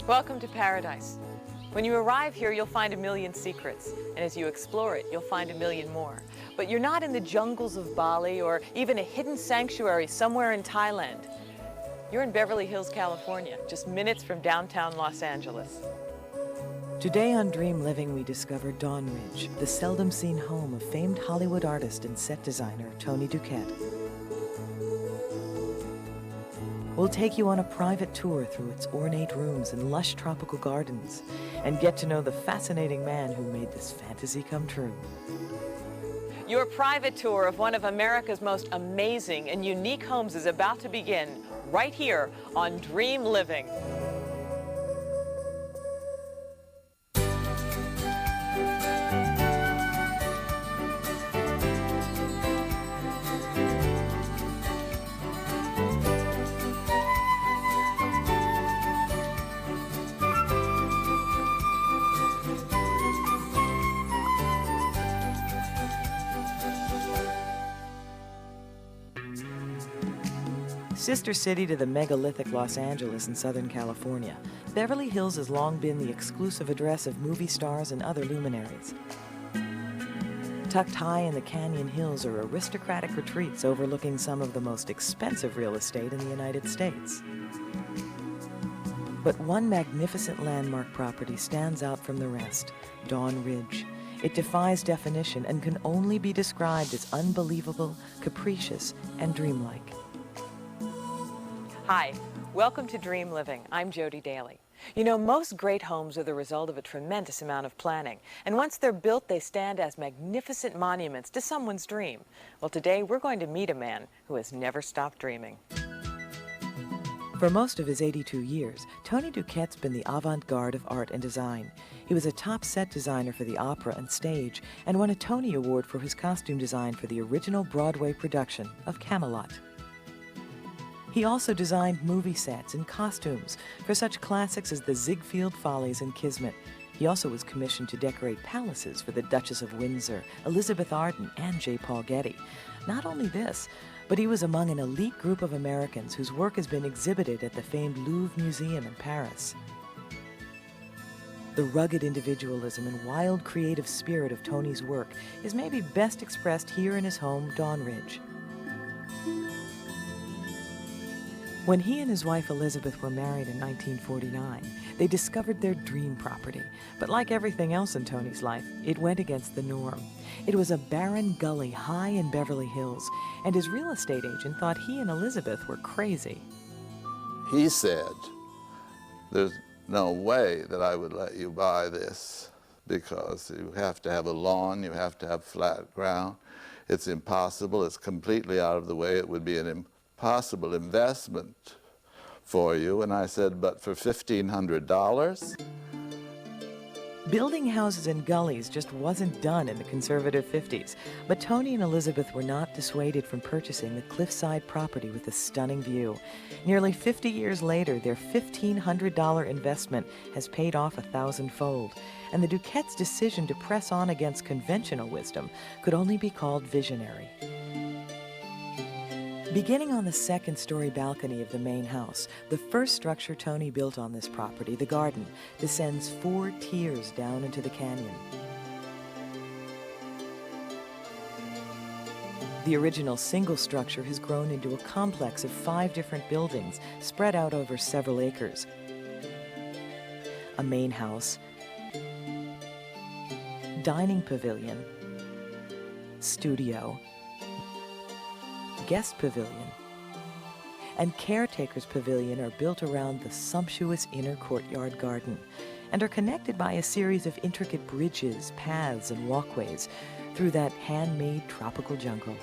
Welcome to paradise. When you arrive here, you'll find a million secrets, and as you explore it, you'll find a million more. But you're not in the jungles of Bali or even a hidden sanctuary somewhere in Thailand. You're in Beverly Hills, California, just minutes from downtown Los Angeles. Today on Dream Living, we discover Dawn Ridge, the seldom-seen home of famed Hollywood artist and set designer Tony Duquette. We'll take you on a private tour through its ornate rooms and lush tropical gardens, and get to know the fascinating man who made this fantasy come true. Your private tour of one of America's most amazing and unique homes is about to begin, right here on Dream Living. Sister city to the megalithic Los Angeles in Southern California, Beverly Hills has long been the exclusive address of movie stars and other luminaries. Tucked high in the canyon hills are aristocratic retreats overlooking some of the most expensive real estate in the United States. But one magnificent landmark property stands out from the rest, Dawn Ridge. It defies definition and can only be described as unbelievable, capricious, and dreamlike. Hi, welcome to Dream Living. I'm Jody Daly. You know, most great homes are the result of a tremendous amount of planning. And once they're built, they stand as magnificent monuments to someone's dream. Well, today we're going to meet a man who has never stopped dreaming. For most of his 82 years, Tony Duquette's been the avant-garde of art and design. He was a top set designer for the opera and stage, and won a Tony Award for his costume design for the original Broadway production of Camelot. He also designed movie sets and costumes for such classics as the Ziegfeld Follies and Kismet. He also was commissioned to decorate palaces for the Duchess of Windsor, Elizabeth Arden, and J. Paul Getty. Not only this, but he was among an elite group of Americans whose work has been exhibited at the famed Louvre Museum in Paris. The rugged individualism and wild creative spirit of Tony's work is maybe best expressed here in his home, Dawn Ridge. When he and his wife Elizabeth were married in 1949, they discovered their dream property. But like everything else in Tony's life, it went against the norm. It was a barren gully high in Beverly Hills, and his real estate agent thought he and Elizabeth were crazy. He said, "There's no way that I would let you buy this because you have to have a lawn, you have to have flat ground. It's impossible, it's completely out of the way, it would be an impossible investment for you." And I said, "But for $1,500? Building houses in gullies just wasn't done in the conservative 50s, but Tony and Elizabeth were not dissuaded from purchasing the cliffside property with a stunning view. Nearly 50 years later, their $1,500 investment has paid off 1,000-fold, and the Duquette's decision to press on against conventional wisdom could only be called visionary. Beginning on the second-story balcony of the main house, the first structure Tony built on this property, the garden, descends 4 tiers down into the canyon. The original single structure has grown into a complex of 5 different buildings spread out over several acres. A main house, dining pavilion, studio, guest pavilion, and caretaker's pavilion are built around the sumptuous inner courtyard garden and are connected by a series of intricate bridges, paths, and walkways through that handmade tropical jungle.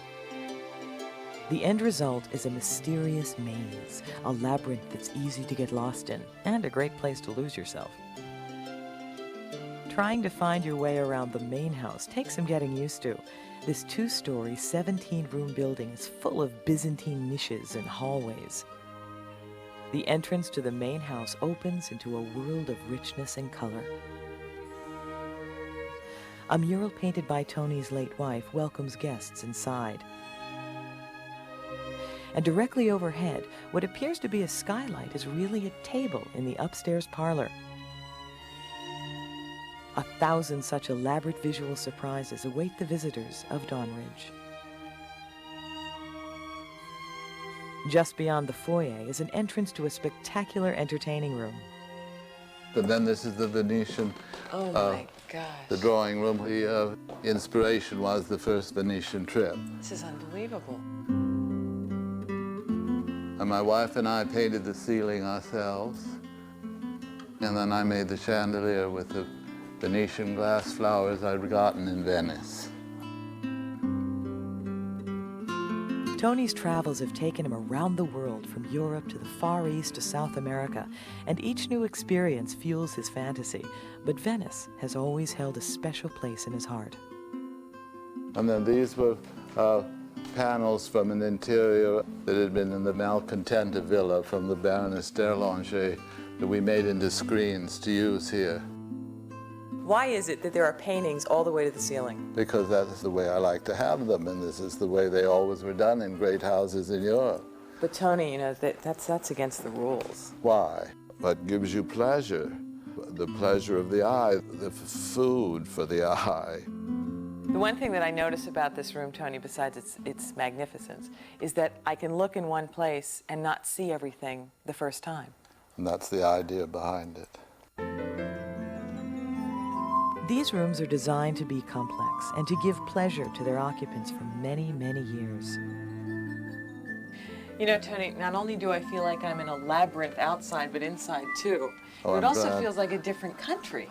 The end result is a mysterious maze, a labyrinth that's easy to get lost in, and a great place to lose yourself. Trying to find your way around the main house takes some getting used to. This 2-story, 17-room building is full of Byzantine niches and hallways. The entrance to the main house opens into a world of richness and color. A mural painted by Tony's late wife welcomes guests inside. and directly overhead, what appears to be a skylight is really a table in the upstairs parlor. 1,000 such elaborate visual surprises await the visitors of Dawnridge. Just beyond the foyer is an entrance to a spectacular entertaining room. And then this is the Venetian, Oh my gosh. the drawing room. The inspiration was the first Venetian trip. This is unbelievable. And my wife and I painted the ceiling ourselves. And then I made the chandelier with the Venetian glass flowers I'd gotten in Venice. Tony's travels have taken him around the world, from Europe to the Far East to South America, and each new experience fuels his fantasy. But Venice has always held a special place in his heart. And then these were panels from an interior that had been in the Malcontenta villa from the Baroness d'Erlanger that we made into screens to use here. Why is it that there are paintings all the way to the ceiling? Because that's the way I like to have them, and this is the way they always were done in great houses in Europe. But Tony, you know, that's against the rules. Why? What gives you pleasure? The pleasure of the eye, the food for the eye. The one thing that I notice about this room, Tony, besides its magnificence, is that I can look in one place and not see everything the first time. And that's the idea behind it. These rooms are designed to be complex and to give pleasure to their occupants for many, many years. You know, Tony, not only do I feel like I'm in a labyrinth outside, but inside too. Oh, it I'm also glad. feels like a different country.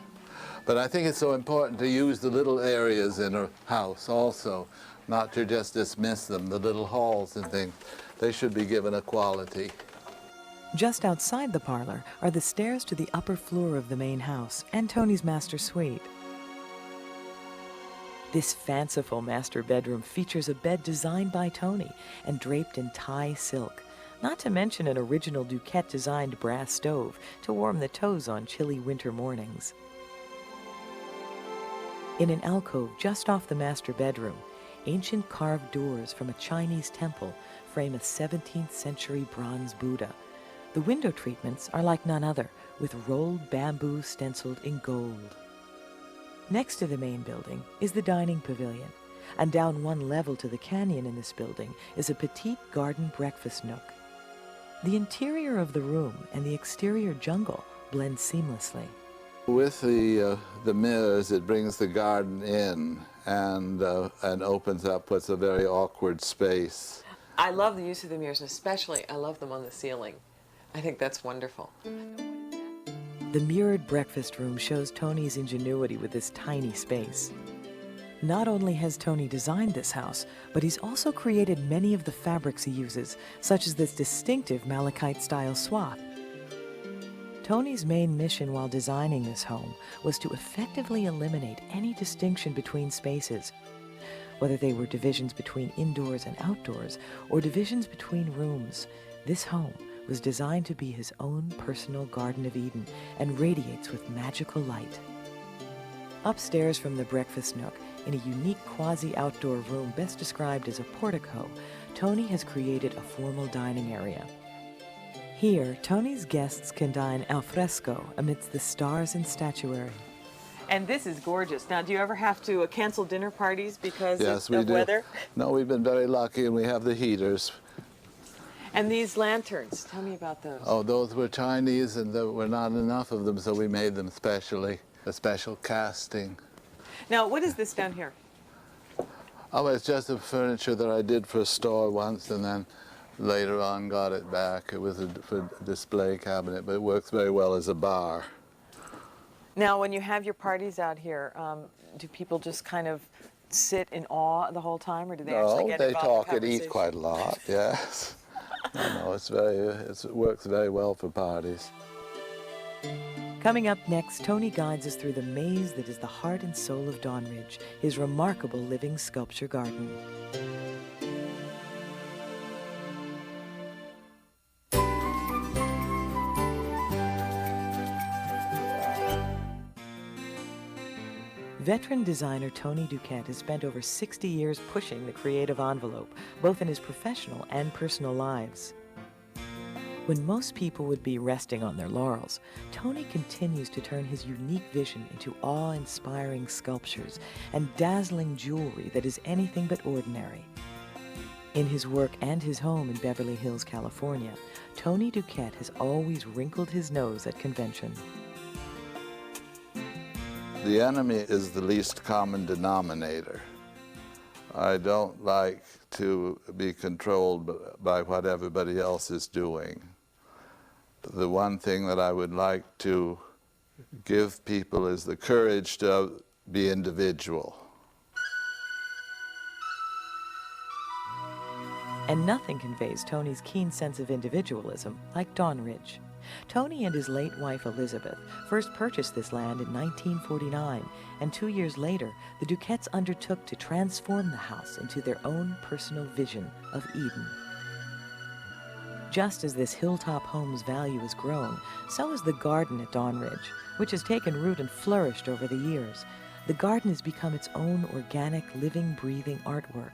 But I think it's so important to use the little areas in a house also, not to just dismiss them, the little halls and things. They should be given a quality. Just outside the parlor are the stairs to the upper floor of the main house and Tony's master suite. This fanciful master bedroom features a bed designed by Tony and draped in Thai silk, not to mention an original Duquette-designed brass stove to warm the toes on chilly winter mornings. In an alcove just off the master bedroom, ancient carved doors from a Chinese temple frame a 17th century bronze Buddha. The window treatments are like none other, with rolled bamboo stenciled in gold. Next to the main building is the dining pavilion, and down one level to the canyon in this building is a petite garden breakfast nook. The interior of the room and the exterior jungle blend seamlessly. With the mirrors, it brings the garden in and opens up what's a very awkward space. I love the use of the mirrors, and especially I love them on the ceiling. I think that's wonderful. The mirrored breakfast room shows Tony's ingenuity with this tiny space. Not only has Tony designed this house, but he's also created many of the fabrics he uses, such as this distinctive malachite-style swath. Tony's main mission while designing this home was to effectively eliminate any distinction between spaces, whether they were divisions between indoors and outdoors or divisions between rooms. This home was designed to be his own personal Garden of Eden and radiates with magical light. Upstairs from the breakfast nook, in a unique quasi-outdoor room best described as a portico, Tony has created a formal dining area. Here, Tony's guests can dine al fresco amidst the stars and statuary. And this is gorgeous. Now, do you ever have to cancel dinner parties because Yes, we of do. weather? No, we've been very lucky, and we have the heaters. And these lanterns, tell me about those. Oh, those were Chinese, and there were not enough of them, so we made them specially, a special casting. Now, what is this down here? Oh, it's just a furniture that I did for a store once, and then later on got it back. It was for a display cabinet, but it works very well as a bar. Now, when you have your parties out here, do people just kind of sit in awe the whole time, or do they actually No, get they involved in talk and eat conversation? quite a lot, yes. No, it works very well for parties. Coming up next, Tony guides us through the maze that is the heart and soul of Dawnridge, his remarkable living sculpture garden. Veteran designer Tony Duquette has spent over 60 years pushing the creative envelope, both in his professional and personal lives. When most people would be resting on their laurels, Tony continues to turn his unique vision into awe-inspiring sculptures and dazzling jewelry that is anything but ordinary. In his work and his home in Beverly Hills, California, Tony Duquette has always wrinkled his nose at convention. The enemy is the least common denominator. I don't like to be controlled by what everybody else is doing. The one thing that I would like to give people is the courage to be individual. And nothing conveys Tony's keen sense of individualism like Dawn Ridge. Tony and his late wife Elizabeth first purchased this land in 1949, and 2 years later, the Duquettes undertook to transform the house into their own personal vision of Eden. Just as this hilltop home's value has grown, so has the garden at Dawn Ridge, which has taken root and flourished over the years. The garden has become its own organic, living, breathing artwork.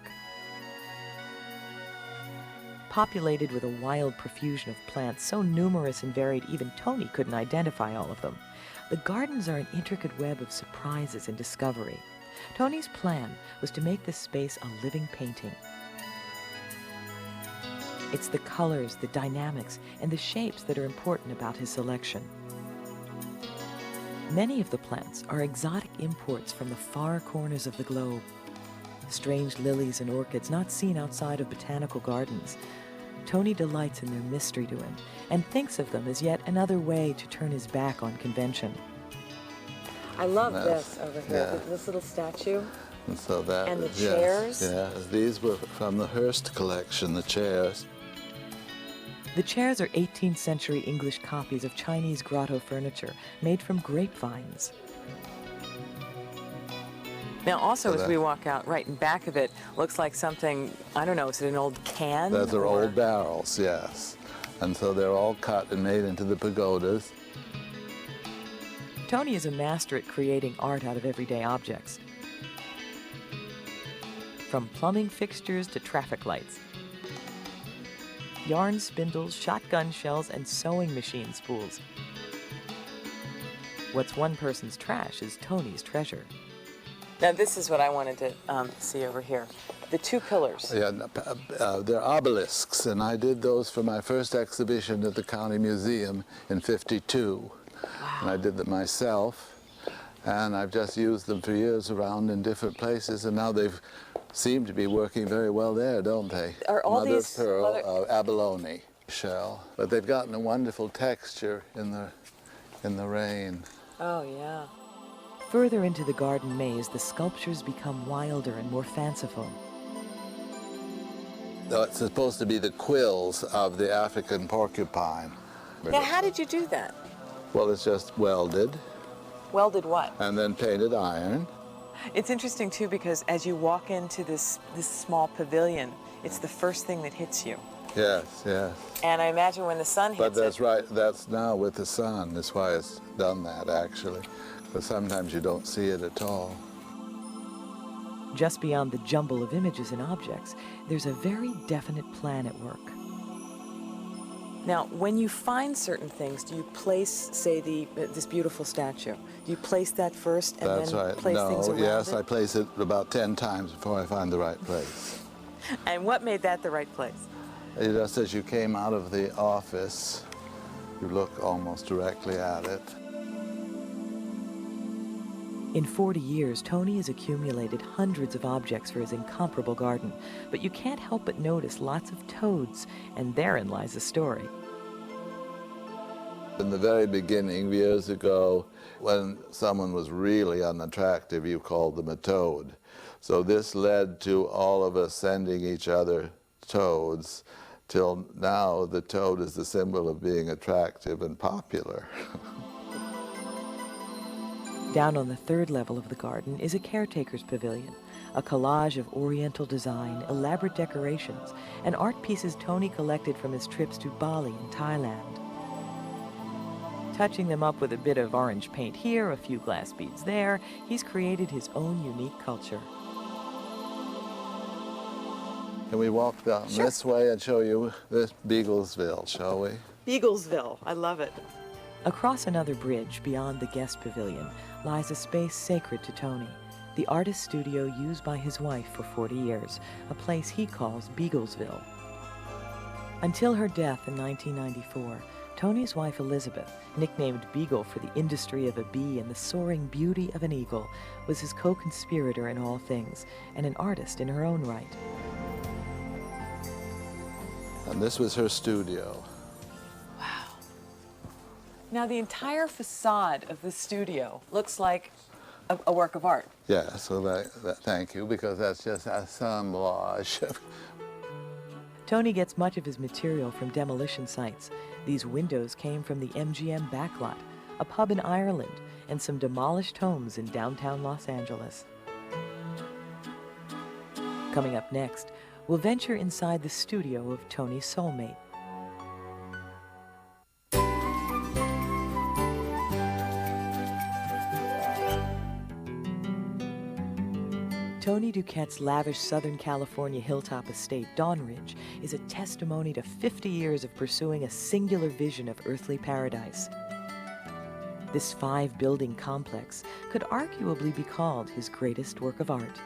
Populated with a wild profusion of plants so numerous and varied even Tony couldn't identify all of them, the gardens are an intricate web of surprises and discovery. Tony's plan was to make this space a living painting. It's the colors, the dynamics, and the shapes that are important about his selection. Many of the plants are exotic imports from the far corners of the globe. Strange lilies and orchids not seen outside of botanical gardens. Tony delights in their mystery to him and thinks of them as yet another way to turn his back on convention. I love this over here, yeah. this little statue. And so that, And the yes, chairs? Yeah, these were from the Hearst collection, the chairs. The chairs are 18th century English copies of Chinese grotto furniture made from grapevines. Now, also, as we walk out, right in back of it, looks like something, I don't know, is it an old can? Those are old barrels, yes. And so they're all cut and made into the pagodas. Tony is a master at creating art out of everyday objects. From plumbing fixtures to traffic lights. Yarn spindles, shotgun shells, and sewing machine spools. What's one person's trash is Tony's treasure. Now, this is what I wanted to see over here. The two pillars. Yeah, they're obelisks, and I did those for my first exhibition at the County Museum in '52. Wow. And I did them myself, and I've just used them for years around in different places, and now they've seemed to be working very well there, don't they? Are all Mother these of pearl, mother... abalone shell, but they've gotten a wonderful texture in the rain. Oh, yeah. Further into the garden maze, the sculptures become wilder and more fanciful. It's supposed to be the quills of the African porcupine. Now, how did you do that? Well, it's just welded. Welded what? And then painted iron. It's interesting, too, because as you walk into this small pavilion, it's the first thing that hits you. Yes, yes. And I imagine when the sun hits But that's right, that's now with the sun. That's why it's done that, actually. But sometimes you don't see it at all. Just beyond the jumble of images and objects, there's a very definite plan at work. Now, when you find certain things, do you place, say, this beautiful statue? Do you place that first and That's then right. place things around yes, it? I place it about 10 times before I find the right place. And what made that the right place? Just as you came out of the office, you look almost directly at it. In 40 years, Tony has accumulated hundreds of objects for his incomparable garden, but you can't help but notice lots of toads, and therein lies the story. In the very beginning, years ago, when someone was really unattractive, you called them a toad. So this led to all of us sending each other toads, till now the toad is the symbol of being attractive and popular. Down on the third level of the garden is a caretaker's pavilion, a collage of oriental design, elaborate decorations, and art pieces Tony collected from his trips to Bali and Thailand. Touching them up with a bit of orange paint here, a few glass beads there, he's created his own unique culture. Can we walk down this way and show you this Beaglesville, shall we? Beaglesville, I love it. Across another bridge beyond the guest pavilion lies a space sacred to Tony, the artist studio used by his wife for 40 years, a place he calls Beaglesville. Until her death in 1994, Tony's wife Elizabeth, nicknamed Beagle for the industry of a bee and the soaring beauty of an eagle, was his co-conspirator in all things and an artist in her own right. And this was her studio. Wow. Now, the entire facade of the studio looks like a work of art. Yeah, so thank you, because that's just assemblage. Tony gets much of his material from demolition sites. These windows came from the MGM backlot, a pub in Ireland, and some demolished homes in downtown Los Angeles. Coming up next, we'll venture inside the studio of Tony's soulmate. Tony Duquette's lavish Southern California hilltop estate, Dawn Ridge, is a testimony to 50 years of pursuing a singular vision of earthly paradise. This 5-building complex could arguably be called his greatest work of art.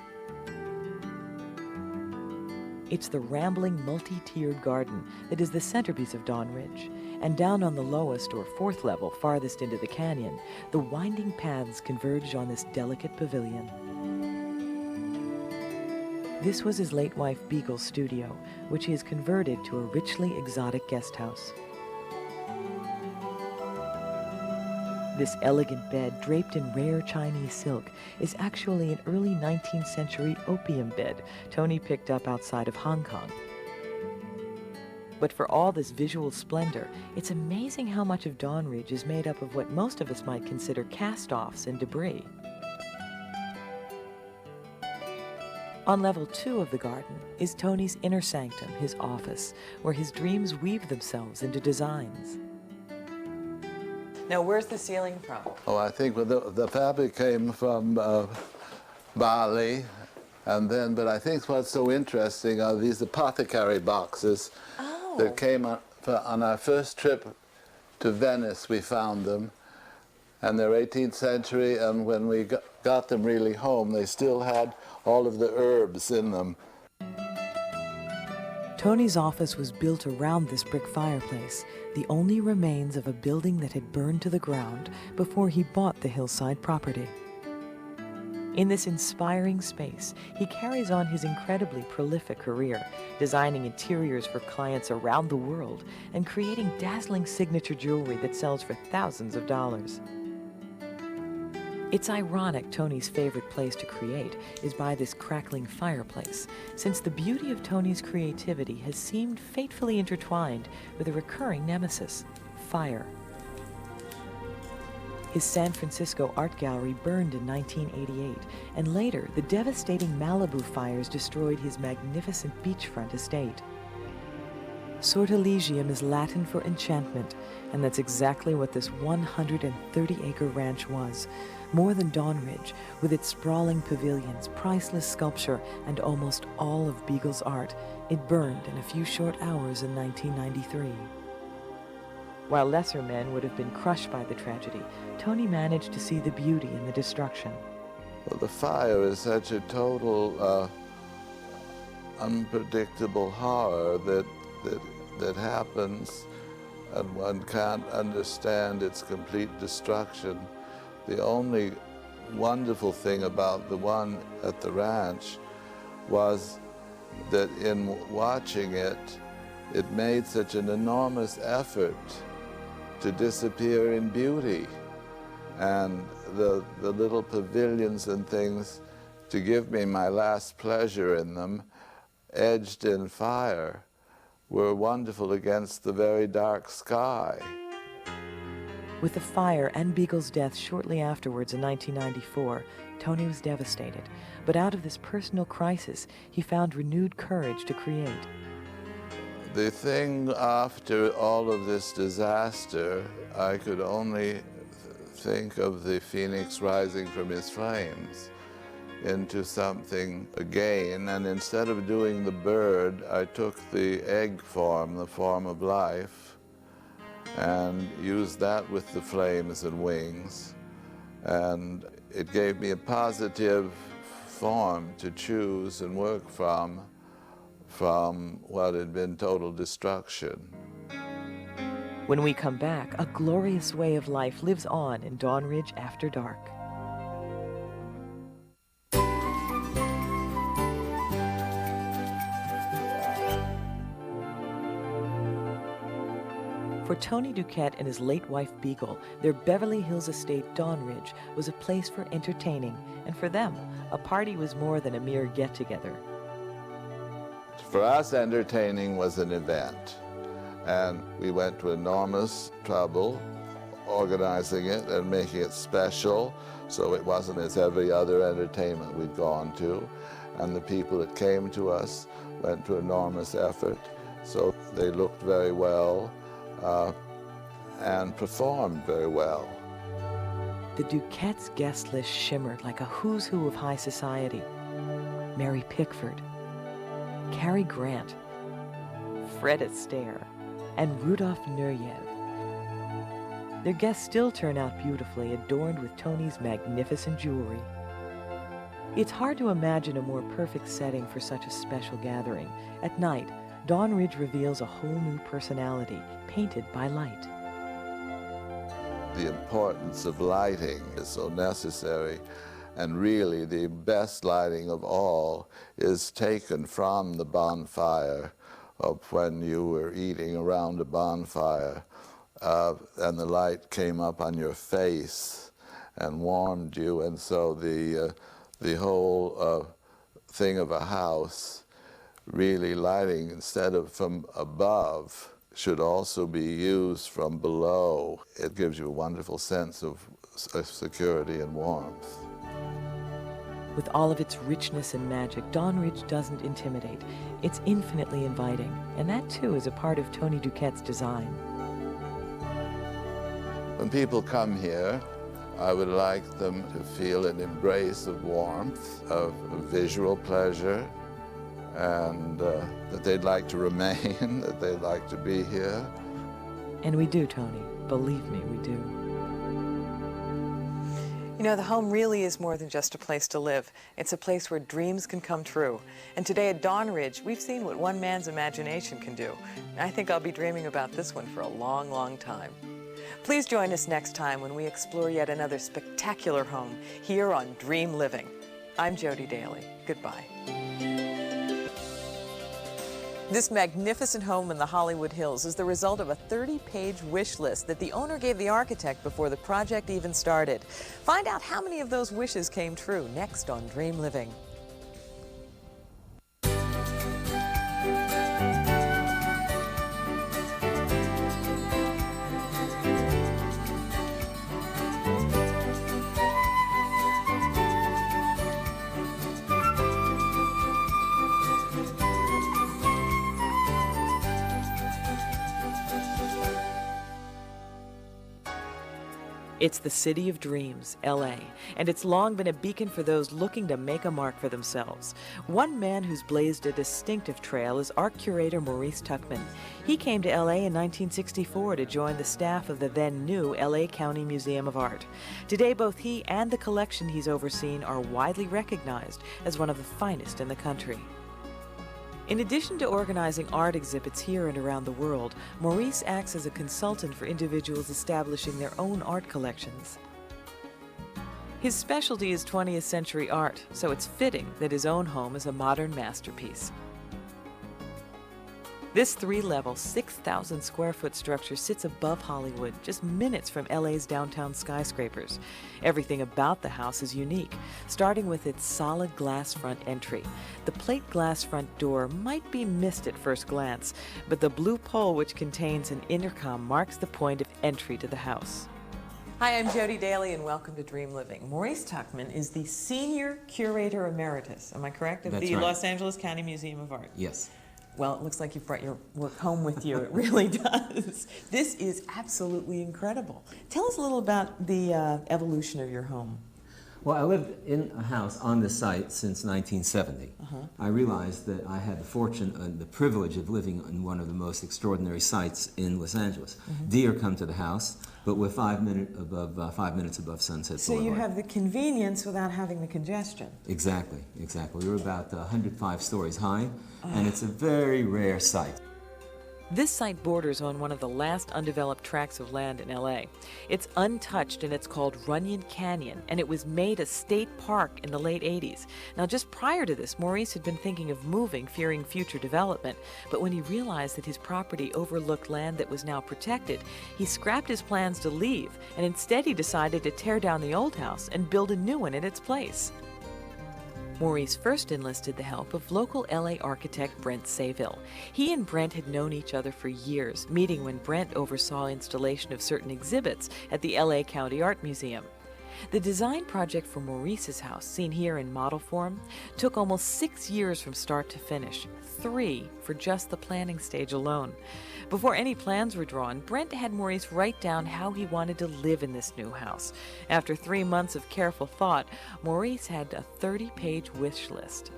It's the rambling, multi-tiered garden that is the centerpiece of Dawn Ridge, and down on the lowest or 4th level, farthest into the canyon, the winding paths converge on this delicate pavilion. This was his late wife Beagle's studio, which he has converted to a richly exotic guest house. This elegant bed, draped in rare Chinese silk, is actually an early 19th century opium bed Tony picked up outside of Hong Kong. But for all this visual splendor, it's amazing how much of Dawn Ridge is made up of what most of us might consider cast-offs and debris. On level 2 of the garden is Tony's inner sanctum, his office, where his dreams weave themselves into designs. Now, where's the ceiling from? Oh, I think the fabric came from Bali, but I think what's so interesting are these apothecary boxes that came on our first trip to Venice. We found them, and they're 18th century, and when we got them really home, they still had all of the herbs in them. Tony's office was built around this brick fireplace, the only remains of a building that had burned to the ground before he bought the hillside property. In this inspiring space, he carries on his incredibly prolific career, designing interiors for clients around the world and creating dazzling signature jewelry that sells for thousands of dollars. It's ironic Tony's favorite place to create is by this crackling fireplace, since the beauty of Tony's creativity has seemed fatefully intertwined with a recurring nemesis, fire. His San Francisco art gallery burned in 1988, and later the devastating Malibu fires destroyed his magnificent beachfront estate. Sortilegium is Latin for enchantment, and that's exactly what this 130-acre ranch was. More than Dawn Ridge, with its sprawling pavilions, priceless sculpture, and almost all of Beagle's art, it burned in a few short hours in 1993. While lesser men would have been crushed by the tragedy, Tony managed to see the beauty in the destruction. Well, the fire is such a total unpredictable horror that happens, and one can't understand its complete destruction. The only wonderful thing about the one at the ranch was that in watching it, it made such an enormous effort to disappear in beauty. And the little pavilions and things, to give me my last pleasure in them, edged in fire, were wonderful against the very dark sky. With the fire and Beagle's death shortly afterwards in 1994, Tony was devastated. But out of this personal crisis, he found renewed courage to create. The thing after all of this disaster, I could only think of the phoenix rising from his flames into something again, and instead of doing the bird, I took the egg form, the form of life, and used that with the flames and wings, and it gave me a positive form to choose and work from what had been total destruction. When we come back, a glorious way of life lives on in Dawn Ridge After Dark. For Tony Duquette and his late wife Beagle, their Beverly Hills estate Dawn Ridge was a place for entertaining, and for them, a party was more than a mere get-together. For us, entertaining was an event, and we went to enormous trouble organizing it and making it special, so it wasn't as every other entertainment we'd gone to, and the people that came to us went to enormous effort, so they looked very well and performed very well. The Duquette's guest list shimmered like a who's who of high society. Mary Pickford, Cary Grant, Fred Astaire, and Rudolf Nureyev. Their guests still turn out beautifully, adorned with Tony's magnificent jewelry. It's hard to imagine a more perfect setting for such a special gathering. At night, Dawn Ridge reveals a whole new personality, painted by light. The importance of lighting is so necessary, and really the best lighting of all is taken from the bonfire of when you were eating around a bonfire and the light came up on your face and warmed you, and so the whole thing of a house really lighting instead of from above should also be used from below. It gives you a wonderful sense of security and warmth. With all of its richness and magic, Dawn Ridge doesn't intimidate. It's infinitely inviting, and that too is a part of Tony Duquette's design. When people come here, I would like them to feel an embrace of warmth, of visual pleasure, and that they'd like to remain, that they'd like to be here. And we do, Tony. Believe me, we do. You know, the home really is more than just a place to live. It's a place where dreams can come true. And today at Dawn Ridge, we've seen what one man's imagination can do. I think I'll be dreaming about this one for a long, long time. Please join us next time when we explore yet another spectacular home here on Dream Living. I'm Jody Daly. Goodbye. This magnificent home in the Hollywood Hills is the result of a 30-page wish list that the owner gave the architect before the project even started. Find out how many of those wishes came true next on Dream Living. It's the city of dreams, LA, and it's long been a beacon for those looking to make a mark for themselves. One man who's blazed a distinctive trail is art curator Maurice Tuckman. He came to LA in 1964 to join the staff of the then new LA County Museum of Art. Today, both he and the collection he's overseen are widely recognized as one of the finest in the country. In addition to organizing art exhibits here and around the world, Maurice acts as a consultant for individuals establishing their own art collections. His specialty is 20th century art, so it's fitting that his own home is a modern masterpiece. This 3-level, 6,000 square foot structure sits above Hollywood, just minutes from LA's downtown skyscrapers. Everything about the house is unique, starting with its solid glass front entry. The plate glass front door might be missed at first glance, but the blue pole which contains an intercom marks the point of entry to the house. Hi, I'm Jody Daly, and welcome to Dream Living. Maurice Tuckman is the Senior Curator Emeritus, am I correct, of That's the right. Los Angeles County Museum of Art. Yes. Well, it looks like you've brought your work home with you. It really does. This is absolutely incredible. Tell us a little about the evolution of your home. Well, I lived in a house on the site since 1970. I realized that I had the fortune and the privilege of living in one of the most extraordinary sites in Los Angeles. Deer come to the house, but we're 5 minutes above Sunset So Boulevard. you have the convenience without having the congestion. Exactly, exactly. We're about 105 stories high, and it's a very rare site. This site borders on one of the last undeveloped tracts of land in LA. It's untouched and it's called Runyon Canyon, and it was made a state park in the late 80s. Now, just prior to this, Maurice had been thinking of moving, fearing future development, but when he realized that his property overlooked land that was now protected, he scrapped his plans to leave, and instead he decided to tear down the old house and build a new one in its place. Maurice first enlisted the help of local LA architect Brent Sayville. He and Brent had known each other for years, meeting when Brent oversaw installation of certain exhibits at the LA County Art Museum. The design project for Maurice's house, seen here in model form, took almost 6 years from start to finish, 3 for just the planning stage alone. Before any plans were drawn, Brent had Maurice write down how he wanted to live in this new house. After 3 months of careful thought, Maurice had a 30-page wish list.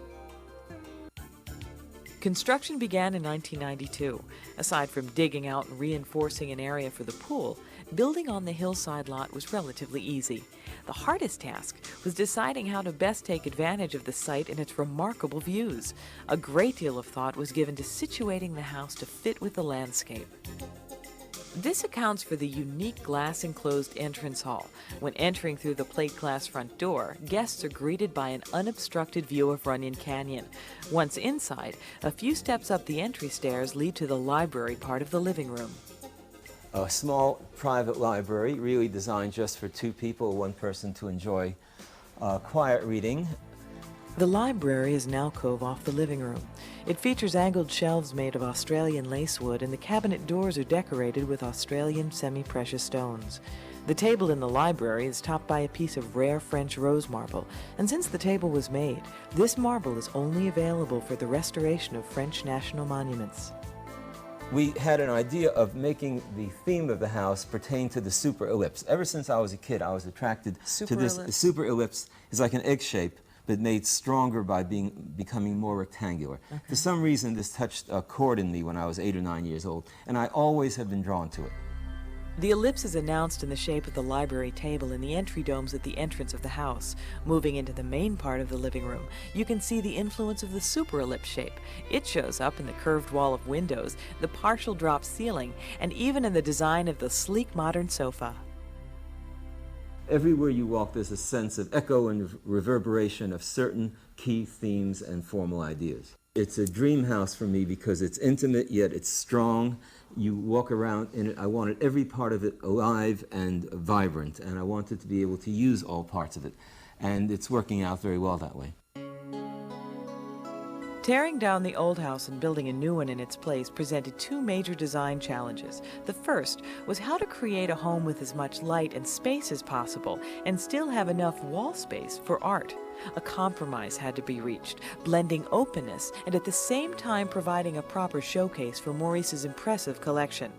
Construction began in 1992. Aside from digging out and reinforcing an area for the pool, building on the hillside lot was relatively easy. The hardest task was deciding how to best take advantage of the site and its remarkable views. A great deal of thought was given to situating the house to fit with the landscape. This accounts for the unique glass-enclosed entrance hall. When entering through the plate glass front door, guests are greeted by an unobstructed view of Runyon Canyon. Once inside, a few steps up the entry stairs lead to the library part of the living room. A small private library, really designed just for 2 people, 1 person to enjoy quiet reading. The library is an alcove off the living room. It features angled shelves made of Australian lacewood, and the cabinet doors are decorated with Australian semi-precious stones. The table in the library is topped by a piece of rare French rose marble, and since the table was made, this marble is only available for the restoration of French national monuments. We had an idea of making the theme of the house pertain to the super ellipse. Ever since I was a kid, I was attracted to this. The super ellipse is like an egg shape, but made stronger by becoming more rectangular. Okay. For some reason, this touched a chord in me when I was 8 or 9 years old, and I always have been drawn to it. The ellipse is announced in the shape of the library table in the entry domes at the entrance of the house. Moving into the main part of the living room, you can see the influence of the super ellipse shape. It shows up in the curved wall of windows, the partial drop ceiling, and even in the design of the sleek modern sofa. Everywhere you walk, there's a sense of echo and reverberation of certain key themes and formal ideas. It's a dream house for me because it's intimate, yet it's strong. You walk around in it. I wanted every part of it alive and vibrant, and I wanted to be able to use all parts of it. And it's working out very well that way. Tearing down the old house and building a new one in its place presented 2 major design challenges. The first was how to create a home with as much light and space as possible and still have enough wall space for art. A compromise had to be reached, blending openness and at the same time providing a proper showcase for Maurice's impressive collection.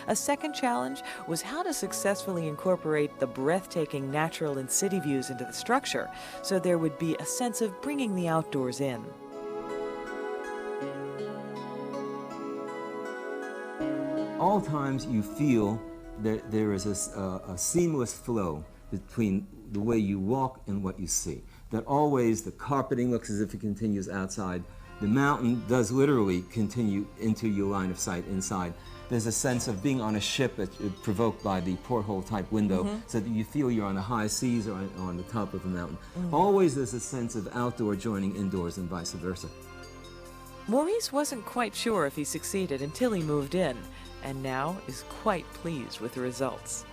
A second challenge was how to successfully incorporate the breathtaking natural and city views into the structure so there would be a sense of bringing the outdoors in. All times you feel that there is a seamless flow between the way you walk and what you see. That always the carpeting looks as if it continues outside. The mountain does literally continue into your line of sight inside. There's a sense of being on a ship provoked by the porthole type window, so that you feel you're on the high seas or on the top of a mountain. Always there's a sense of outdoor joining indoors and vice versa. Maurice wasn't quite sure if he succeeded until he moved in, and now is quite pleased with the results.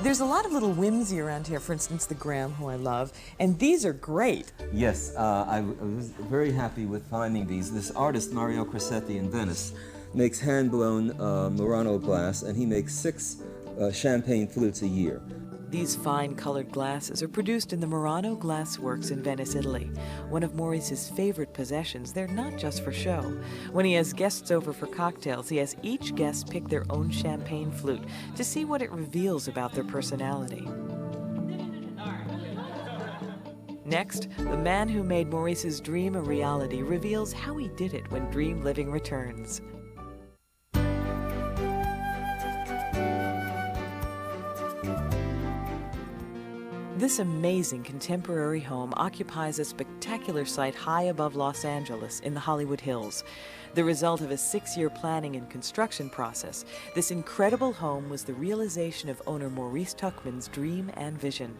There's a lot of little whimsy around here, for instance, the Graham, who I love, and these are great. Yes, I was very happy with finding these. This artist, Mario Crosetti in Venice, makes hand-blown Murano glass, and he makes 6 champagne flutes a year. These fine colored glasses are produced in the Murano Glass Works in Venice, Italy. One of Maurice's favorite possessions, they're not just for show. When he has guests over for cocktails, he has each guest pick their own champagne flute to see what it reveals about their personality. Next, the man who made Maurice's dream a reality reveals how he did it when dream living returns. This amazing contemporary home occupies a spectacular site high above Los Angeles in the Hollywood Hills. The result of a 6-year planning and construction process, this incredible home was the realization of owner Maurice Tuckman's dream and vision.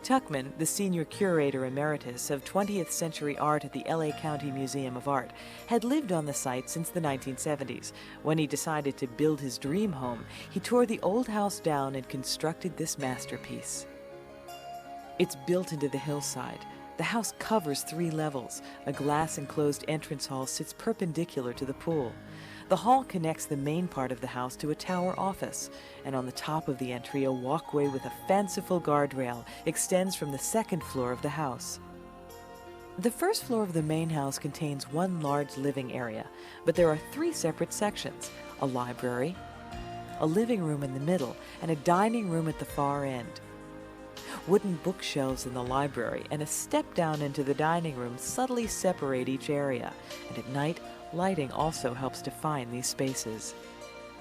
Tuckman, the senior curator emeritus of 20th century art at the LA County Museum of Art, had lived on the site since the 1970s. When he decided to build his dream home, he tore the old house down and constructed this masterpiece. It's built into the hillside. The house covers 3 levels. A glass-enclosed entrance hall sits perpendicular to the pool. The hall connects the main part of the house to a tower office, and on the top of the entry, a walkway with a fanciful guardrail extends from the 2nd floor of the house. The 1st floor of the main house contains one large living area, but there are 3 separate sections: a library, a living room in the middle, and a dining room at the far end. Wooden bookshelves in the library and a step down into the dining room subtly separate each area, and at night, lighting also helps define these spaces.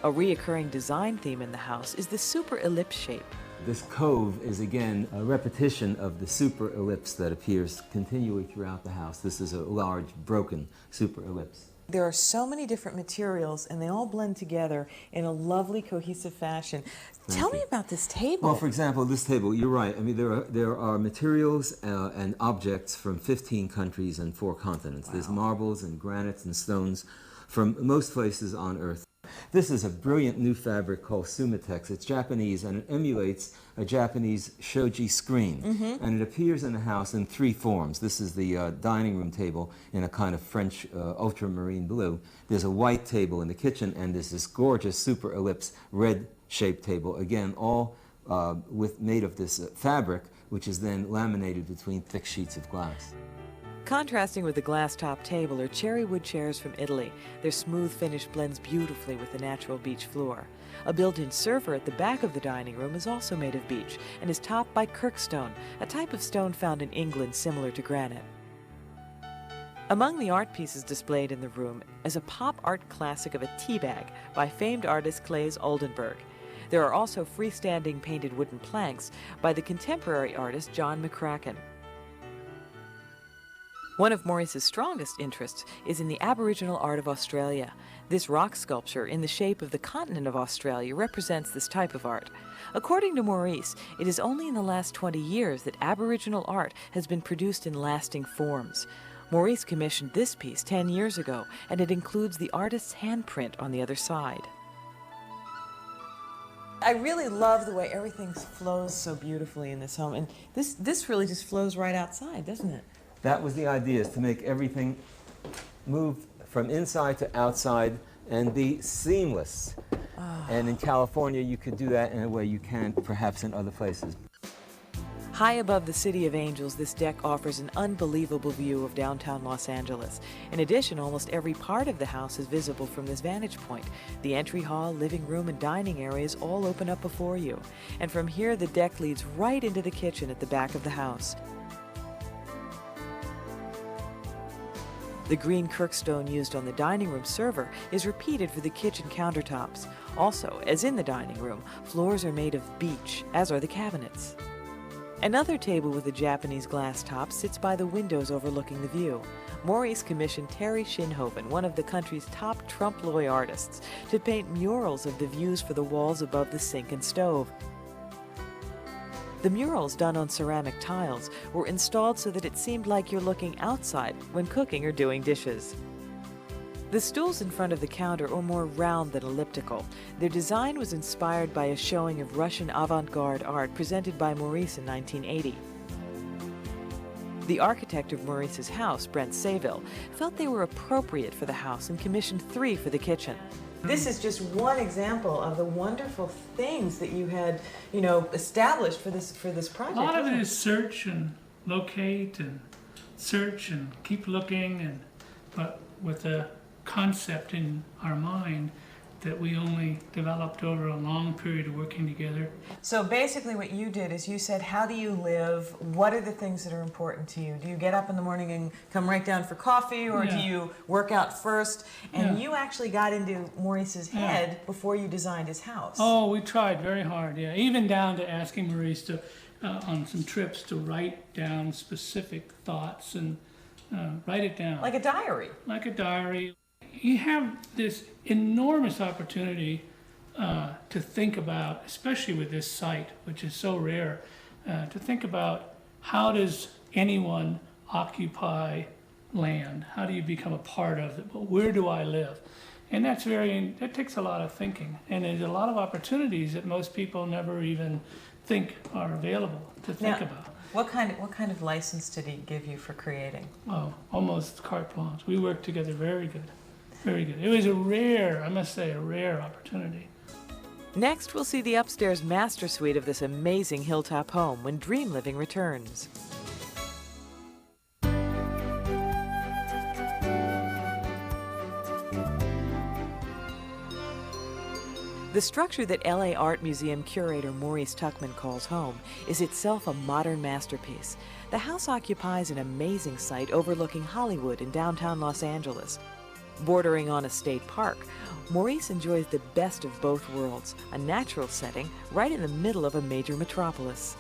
A reoccurring design theme in the house is the super ellipse shape. This cove is again a repetition of the super ellipse that appears continually throughout the house. This is a large broken super ellipse. There are so many different materials, and they all blend together in a lovely, cohesive fashion. Tell me about this table. Well, for example, this table, you're right. I mean, there are materials and objects from 15 countries and 4 continents. Wow. There's marbles and granites and stones from most places on Earth. This is a brilliant new fabric called Sumatex. It's Japanese, and it emulates a Japanese shoji screen. And it appears in the house in 3 forms. This is the dining room table in a kind of French ultramarine blue. There's a white table in the kitchen, and there's this gorgeous super ellipse red-shaped table, again, all made of this fabric, which is then laminated between thick sheets of glass. Contrasting with the glass-top table are cherry wood chairs from Italy. Their smooth finish blends beautifully with the natural beech floor. A built-in server at the back of the dining room is also made of beech and is topped by kirkstone, a type of stone found in England similar to granite. Among the art pieces displayed in the room is a pop art classic of a tea bag by famed artist Claes Oldenburg. There are also freestanding painted wooden planks by the contemporary artist John McCracken. One of Maurice's strongest interests is in the Aboriginal art of Australia. This rock sculpture in the shape of the continent of Australia represents this type of art. According to Maurice, it is only in the last 20 years that Aboriginal art has been produced in lasting forms. Maurice commissioned this piece 10 years ago, and it includes the artist's handprint on the other side. I really love the way everything flows so beautifully in this home, and this really just flows right outside, doesn't it? That was the idea, is to make everything move from inside to outside and be seamless. And in California, you could do that in a way you can't perhaps in other places. High above the City of Angels, this deck offers an unbelievable view of downtown Los Angeles. In addition, almost every part of the house is visible from this vantage point. The entry hall, living room, and dining areas all open up before you. And from here, the deck leads right into the kitchen at the back of the house. The green kirkstone used on the dining room server is repeated for the kitchen countertops. Also, as in the dining room, floors are made of beech, as are the cabinets. Another table with a Japanese glass top sits by the windows overlooking the view. Maurice commissioned Terry Shinhoven, one of the country's top trompe-l'oeil artists, to paint murals of the views for the walls above the sink and stove. The murals, done on ceramic tiles, were installed so that it seemed like you're looking outside when cooking or doing dishes. The stools in front of the counter are more round than elliptical. Their design was inspired by a showing of Russian avant-garde art presented by Maurice in 1980. The architect of Maurice's house, Brent Sayville, felt they were appropriate for the house and commissioned 3 for the kitchen. This is just one example of the wonderful things that you had, you know, established for this project. A lot of it is search and locate and search and keep looking, but with a concept in our mind that we only developed over a long period of working together. So basically what you did is you said, how do you live? What are the things that are important to you? Do you get up in the morning and come right down for coffee, or do you work out first? And you actually got into Maurice's head before you designed his house. Oh, we tried very hard, even down to asking Maurice to, on some trips, to write down specific thoughts and write it down. Like a diary. Like a diary. You have this enormous opportunity to think about, especially with this site, which is so rare, to think about how does anyone occupy land? How do you become a part of it? But where do I live? And that takes a lot of thinking. And there's a lot of opportunities that most people never even think are available to think about. What kind of license did he give you for creating? Oh, almost carte blanche. We worked together very good. Very good. It was a rare, I must say, a rare opportunity. Next, we'll see the upstairs master suite of this amazing hilltop home when Dream Living returns. The structure that LA Art Museum curator Maurice Tuckman calls home is itself a modern masterpiece. The house occupies an amazing site overlooking Hollywood in downtown Los Angeles. Bordering on a state park, Maurice enjoys the best of both worlds, a natural setting right in the middle of a major metropolis.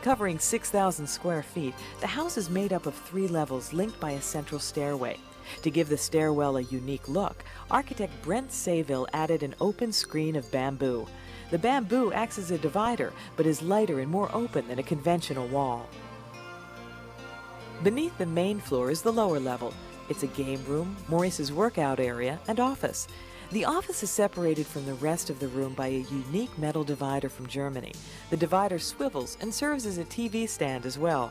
Covering 6,000 square feet, the house is made up of 3 levels linked by a central stairway. To give the stairwell a unique look, architect Brent Sayville added an open screen of bamboo. The bamboo acts as a divider, but is lighter and more open than a conventional wall. Beneath the main floor is the lower level. It's a game room, Maurice's workout area, and office. The office is separated from the rest of the room by a unique metal divider from Germany. The divider swivels and serves as a TV stand as well.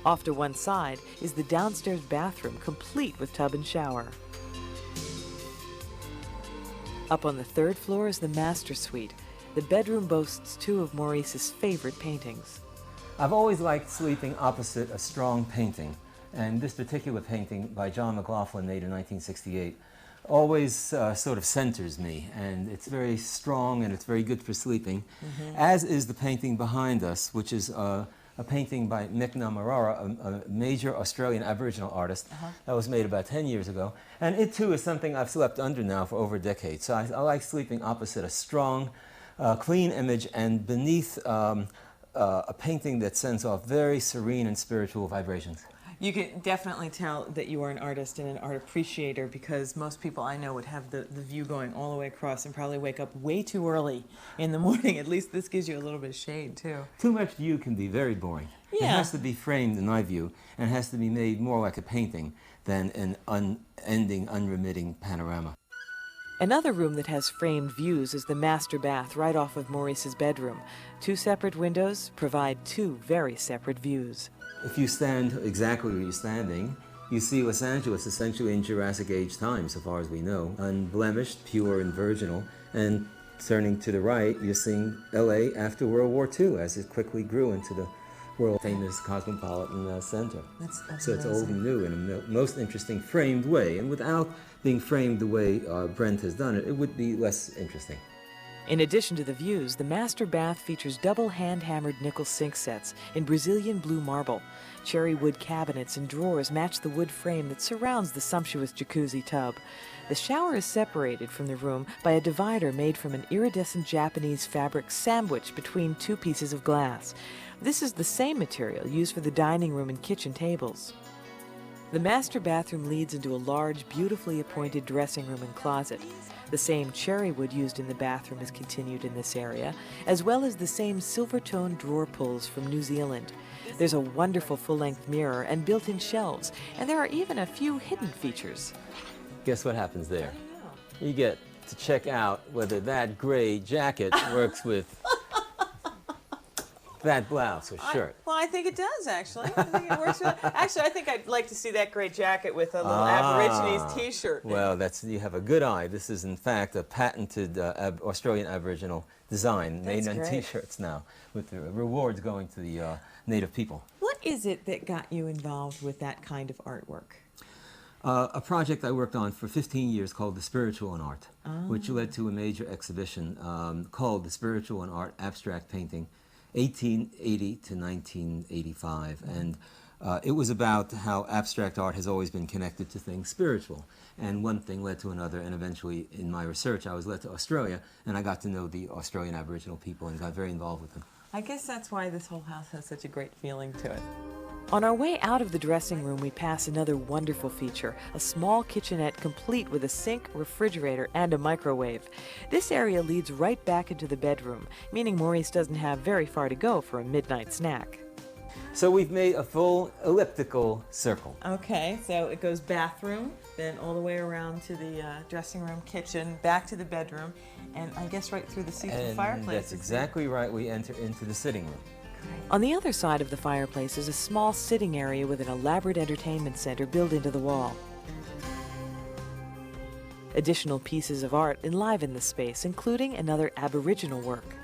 Off to one side is the downstairs bathroom, complete with tub and shower. Up on the 3rd floor is the master suite. The bedroom boasts 2 of Maurice's favorite paintings. I've always liked sleeping opposite a strong painting. And this particular painting by John McLaughlin, made in 1968, always sort of centers me. And it's very strong and it's very good for sleeping, as is the painting behind us, which is a painting by Mick Namarara, a major Australian Aboriginal artist that was made about 10 years ago. And it too is something I've slept under now for over a decade. So I like sleeping opposite a strong, clean image and beneath a painting that sends off very serene and spiritual vibrations. You can definitely tell that you are an artist and an art appreciator, because most people I know would have the view going all the way across and probably wake up way too early in the morning. At least this gives you a little bit of shade, too. Too much view can be very boring. It has to be framed, in my view, and has to be made more like a painting than an unending, unremitting panorama. Another room that has framed views is the master bath right off of Maurice's bedroom. 2 separate windows provide 2 very separate views. If you stand exactly where you're standing, you see Los Angeles essentially in Jurassic Age time, so far as we know, unblemished, pure and virginal. And turning to the right, you're seeing LA after World War II, as it quickly grew into the world-famous cosmopolitan center. So it's old and new in a most interesting framed way. And without being framed the way Brent has done it, it would be less interesting. In addition to the views, the master bath features double hand-hammered nickel sink sets in Brazilian blue marble. Cherry wood cabinets and drawers match the wood frame that surrounds the sumptuous jacuzzi tub. The shower is separated from the room by a divider made from an iridescent Japanese fabric sandwiched between 2 pieces of glass. This is the same material used for the dining room and kitchen tables. The master bathroom leads into a large, beautifully appointed dressing room and closet. The same cherry wood used in the bathroom is continued in this area, as well as the same silver-toned drawer pulls from New Zealand. There's a wonderful full-length mirror and built-in shelves, and there are even a few hidden features. Guess what happens there? You get to check out whether that gray jacket works with that blouse or shirt. Well, I think it does, actually. I think it works well. Actually, I think I'd like to see that gray jacket with a little Aborigines T-shirt. Well, you have a good eye. This is, in fact, a patented Australian Aboriginal design made on T-shirts now, with the rewards going to the native people. What is it that got you involved with that kind of artwork? A project I worked on for 15 years called The Spiritual in Art, which led to a major exhibition called The Spiritual in Art Abstract Painting, 1880 to 1985. And it was about how abstract art has always been connected to things spiritual. And one thing led to another, and eventually in my research I was led to Australia, and I got to know the Australian Aboriginal people and got very involved with them. I guess that's why this whole house has such a great feeling to it. On our way out of the dressing room, we pass another wonderful feature, a small kitchenette complete with a sink, refrigerator, and a microwave. This area leads right back into the bedroom, meaning Maurice doesn't have very far to go for a midnight snack. So we've made a full elliptical circle. Okay, so it goes bathroom, then all the way around to the dressing room, kitchen, back to the bedroom, and I guess right through the see-through fireplace. That's exactly right. We enter into the sitting room. On the other side of the fireplace is a small sitting area with an elaborate entertainment center built into the wall. Additional pieces of art enliven the space, including another Aboriginal work.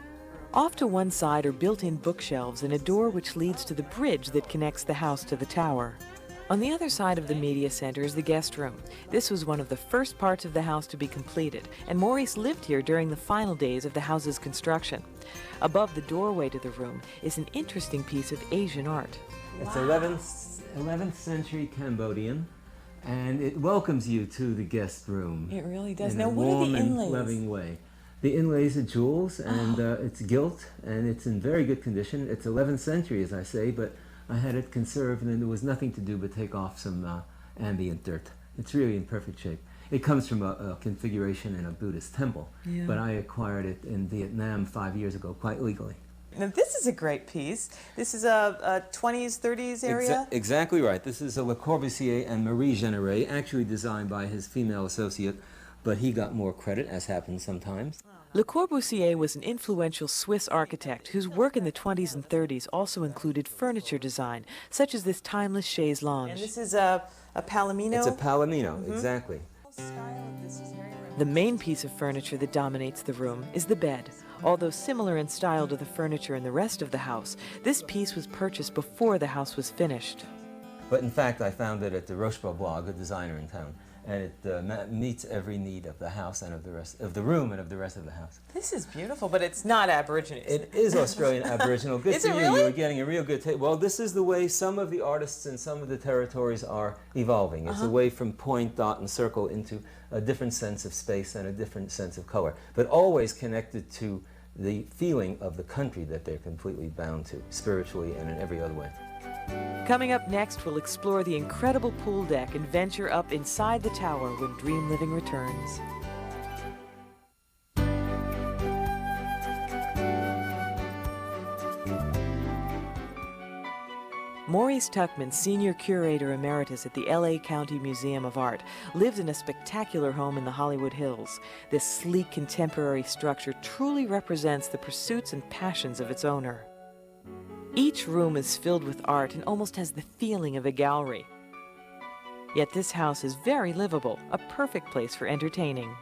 Off to one side are built-in bookshelves and a door which leads to the bridge that connects the house to the tower. On the other side of the media center is the guest room. This was one of the first parts of the house to be completed, and Maurice lived here during the final days of the house's construction. Above the doorway to the room is an interesting piece of Asian art. It's 11th century Cambodian, and it welcomes you to the guest room. It really does. In Now, a what are warm the and inlays? loving way. The inlays are jewels, and it's gilt, and it's in very good condition. It's 11th century, as I say, but I had it conserved, and there was nothing to do but take off some ambient dirt. It's really in perfect shape. It comes from a configuration in a Buddhist temple, but I acquired it in Vietnam 5 years ago, quite legally. Now, this is a great piece. This is a 20s, 30s area? Exactly right. This is a Le Corbusier and Marie Generet, actually designed by his female associate, but he got more credit, as happens sometimes. Le Corbusier was an influential Swiss architect whose work in the 20s and 30s also included furniture design, such as this timeless chaise lounge. And this is a palomino? It's a palomino, exactly. The main piece of furniture that dominates the room is the bed. Although similar in style to the furniture in the rest of the house, this piece was purchased before the house was finished. But in fact, I found it at the Rocheblog, a designer in town, and it meets every need of the house and of the rest of the room and of the rest of the house. This is beautiful, but it's not Aborigines. It is Australian Aboriginal. Good Is for it you. really? You were getting a real good taste. Well, this is the way some of the artists in some of the territories are evolving. It's away from point, dot, and circle into a different sense of space and a different sense of color, but always connected to the feeling of the country that they're completely bound to, spiritually and in every other way. Coming up next, we'll explore the incredible pool deck and venture up inside the tower when Dream Living returns. Maurice Tuckman, Senior Curator Emeritus at the LA County Museum of Art, lives in a spectacular home in the Hollywood Hills. This sleek contemporary structure truly represents the pursuits and passions of its owner. Each room is filled with art and almost has the feeling of a gallery. Yet this house is very livable, a perfect place for entertaining.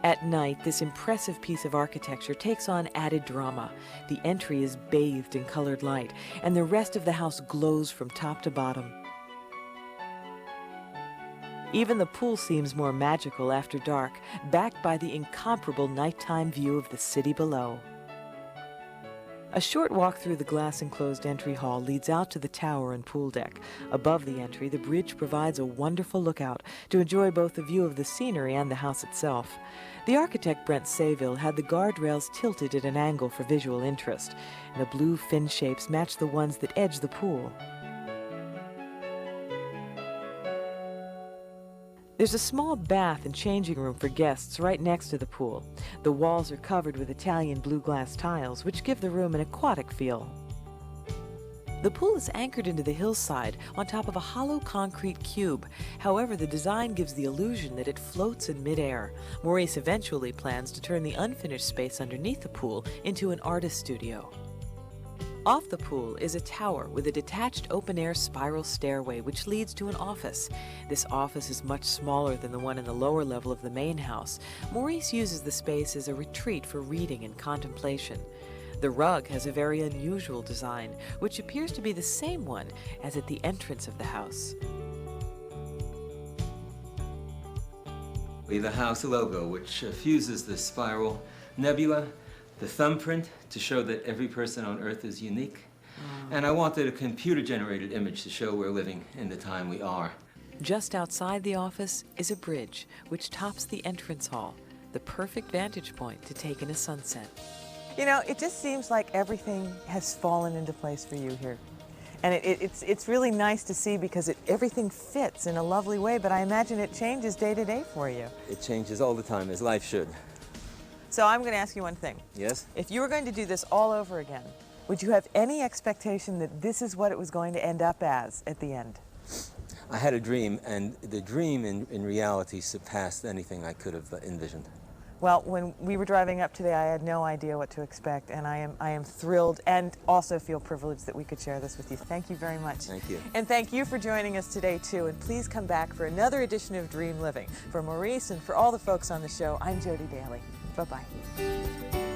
At night, this impressive piece of architecture takes on added drama. The entry is bathed in colored light, and the rest of the house glows from top to bottom. Even the pool seems more magical after dark, backed by the incomparable nighttime view of the city below. A short walk through the glass-enclosed entry hall leads out to the tower and pool deck. Above the entry, the bridge provides a wonderful lookout to enjoy both the view of the scenery and the house itself. The architect Brent Sayville had the guardrails tilted at an angle for visual interest, and the blue fin shapes match the ones that edge the pool. There's a small bath and changing room for guests right next to the pool. The walls are covered with Italian blue glass tiles, which give the room an aquatic feel. The pool is anchored into the hillside on top of a hollow concrete cube. However, the design gives the illusion that it floats in midair. Maurice eventually plans to turn the unfinished space underneath the pool into an artist studio. Off the pool is a tower with a detached open-air spiral stairway which leads to an office. This office is much smaller than the one in the lower level of the main house. Maurice uses the space as a retreat for reading and contemplation. The rug has a very unusual design, which appears to be the same one as at the entrance of the house. The house logo, which fuses the spiral nebula, the thumbprint to show that every person on Earth is unique. And I wanted a computer-generated image to show we're living in the time we are. Just outside the office is a bridge which tops the entrance hall, the perfect vantage point to take in a sunset. You know, it just seems like everything has fallen into place for you here. And it's really nice to see because everything fits in a lovely way, but I imagine it changes day to day for you. It changes all the time, as life should. So I'm going to ask you one thing. Yes? If you were going to do this all over again, would you have any expectation that this is what it was going to end up as at the end? I had a dream, and the dream in reality surpassed anything I could have envisioned. Well, when we were driving up today, I had no idea what to expect, and I am thrilled and also feel privileged that we could share this with you. Thank you very much. Thank you. And thank you for joining us today, too. And please come back for another edition of Dream Living. For Maurice and for all the folks on the show, I'm Jody Daly. Bye-bye.